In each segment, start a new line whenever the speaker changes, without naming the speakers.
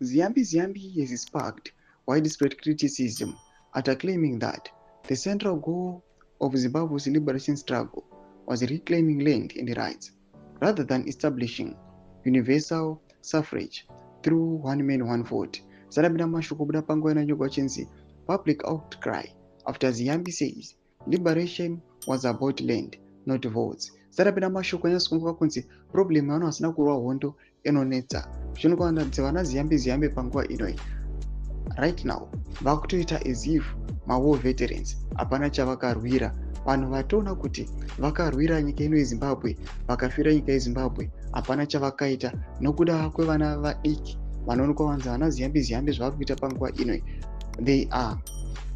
Ziyambi Ziyambi has sparked widespread criticism after claiming that the central goal of Zimbabwe's liberation struggle was reclaiming land and rights, rather than establishing universal suffrage through one man one vote. Sarabina mashoko buda panguva inanyogwa chinzi public outcry after Ziyambi says liberation was about land, not votes. Sarabina mashoko anyatsokunguka kunzi problem yavano vasina kurwa hondo inonetsa. Zvinokuratidza vana Ziyambi Ziyambi panguva inoi right now vakutoita as if war veterans hapana chavakarwira. Vanhu vatoona kuti vakarwira nyika ino yeZimbabwe vakafira nyika yeZimbabwe hapana chavakaita nokuda kwevana vadiki vanoonekwa vanzi vana Ziyambi Ziyambi zvavari kuita panguva inoi. They are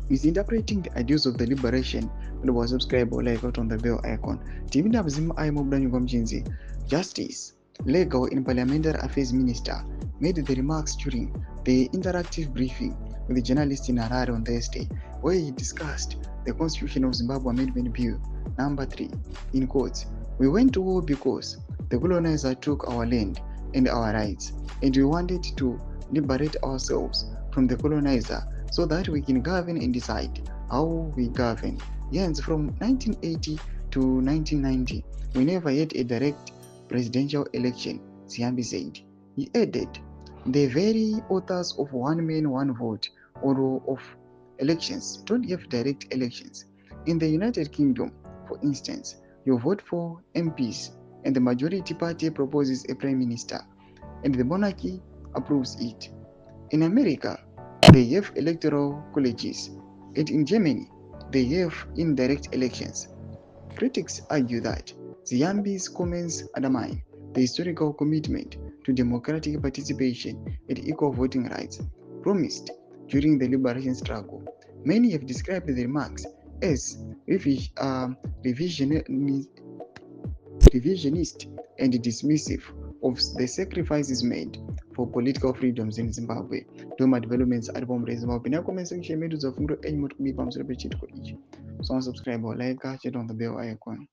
misinterpreting the ideals of the liberation. And subscribe or like out on the bell icon. TSHABANGU mubudanyugwa mchinzi Justice, Legal and Parliamentary Affairs Minister made the remarks during the interactive briefing with the journalist in Harare on Thursday, where he discussed the Constitution of Zimbabwe Amendment Bill number 3. In quotes, "We went to war because the colonizer took our land and our rights, and we wanted to liberate ourselves from the colonizer so that we can govern and decide how we govern. Hence, from 1980 to 1990, we never had a direct presidential election," Ziyambi said. He added, "The very authors of one man, one vote or of elections don't have direct elections. In the United Kingdom, for instance, you vote for MPs and the majority party proposes a prime minister and the monarchy approves it. In America, they have electoral colleges, and in Germany, they have indirect elections." Critics argue that Ziyambi's comments undermine the historical commitment to democratic participation and equal voting rights promised during the liberation struggle. Many have described the remarks as revisionist and dismissive of the sacrifices made for political freedoms in Zimbabwe. Doma developments at home Zimbabwe. Now comment section medu za fundo enyi moto kubipa msura pe chitiko ichi. So subscribe or like, hit on the bell icon.